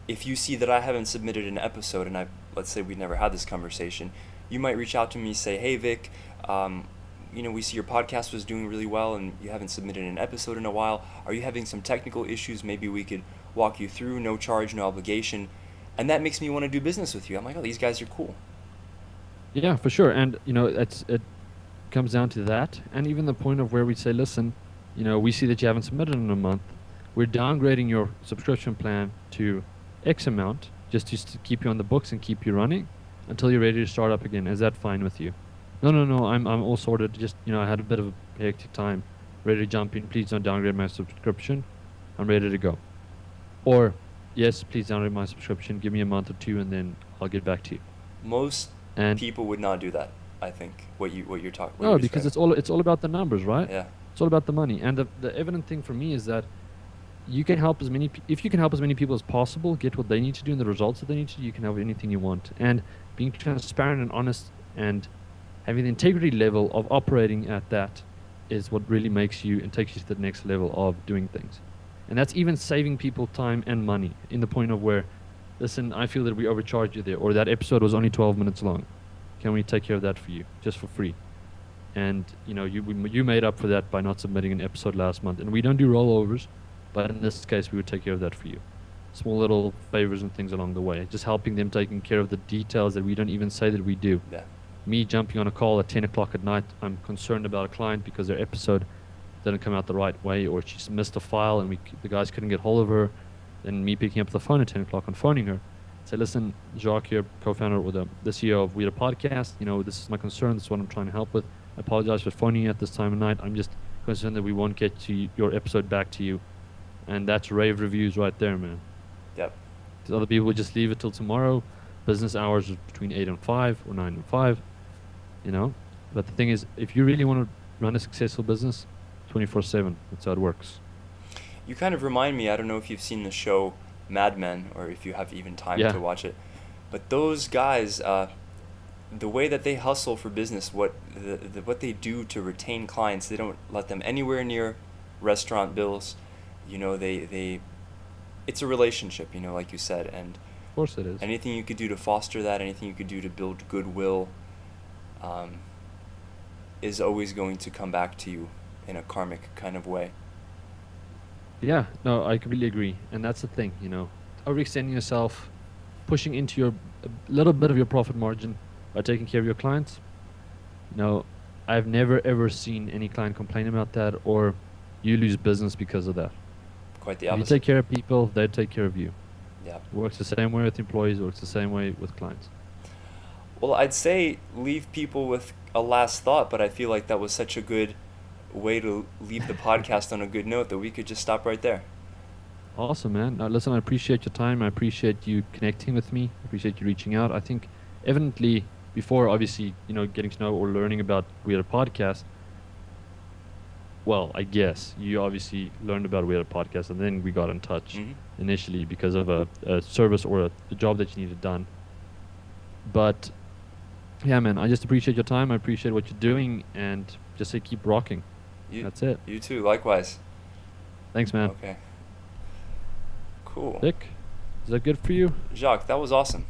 if you see that I haven't submitted an episode, and let's say we never had this conversation, you might reach out to me and say, hey Vic, you know, we see your podcast was doing really well and you haven't submitted an episode in a while. Are you having some technical issues? Maybe we could walk you through, no charge, no obligation. And that makes me want to do business with you. I'm like, oh, these guys are cool. Yeah, for sure. And, you know, it comes down to that. And even the point of where we say, listen, you know, we see that you haven't submitted in a month. we're downgrading your subscription plan to X amount just to keep you on the books and keep you running until you're ready to start up again. Is that fine with you? No, I'm all sorted. Just, I had a bit of a hectic time. Ready to jump in. Please don't downgrade my subscription. I'm ready to go. Or, yes, please downgrade my subscription. Give me a month or two, and then I'll get back to you. Most people would not do that. I think what you're talking. No, because it's all about the numbers, right? Yeah. It's all about the money. And the evident thing for me is that you can help if you can help as many people as possible get what they need to do and the results that they need to do, you can have anything you want. And being transparent and honest and having the integrity level of operating at that is what really makes you and takes you to the next level of doing things. And that's even saving people time and money in the point of where, listen, I feel that we overcharged you there, or that episode was only 12 minutes long. Can we take care of that for you just for free? And you made up for that by not submitting an episode last month. And we don't do rollovers, but in this case we would take care of that for you. Small little favors and things along the way, just helping them taking care of the details that we don't even say that we do. Yeah. Me jumping on a call at 10 o'clock at night, I'm concerned about a client because their episode didn't come out the right way, or she's missed a file and the guys couldn't get hold of her. Then me picking up the phone at 10 o'clock and phoning her. Say, listen, Jacques here, co-founder or the CEO of WeEditPodcasts, this is my concern, this is what I'm trying to help with. I apologize for phoning you at this time of night. I'm just concerned that we won't get to your episode back to you. And that's rave reviews right there, man. Yep. Because other people would just leave it till tomorrow. Business hours are between 8 and 5 or 9 and 5, But the thing is, if you really want to run a successful business, 24/7, that's how it works. You kind of remind me, I don't know if you've seen the show Mad Men, or if you have even time to watch it, but those guys, the way that they hustle for business, what they do to retain clients, they don't let them anywhere near restaurant bills. It's a relationship, like you said, and of course it is. Anything you could do to foster that, anything you could do to build goodwill, is always going to come back to you in a karmic kind of way. Yeah, no, I completely agree. And that's the thing, overextending yourself, pushing into a little bit of your profit margin by taking care of your clients. I've never ever seen any client complain about that or you lose business because of that. Quite the opposite. If you take care of people, they take care of you. Yeah. It works the same way with employees, works the same way with clients. Well, I'd say leave people with a last thought, but I feel like that was such a good way to leave the podcast on a good note that we could just stop right there. Awesome, man. Now, listen, I appreciate your time. I appreciate you connecting with me. I appreciate you reaching out. I think evidently before, obviously, getting to know or learning about WeEditPodcasts, well, I guess you obviously learned about WeEditPodcasts and then we got in touch initially because of a service or a job that you needed done. But yeah, man, I just appreciate your time. I appreciate what you're doing and just say keep rocking. That's it. You too, likewise. Thanks, man. Okay. Cool. Vic, is that good for you? Jacques, that was awesome.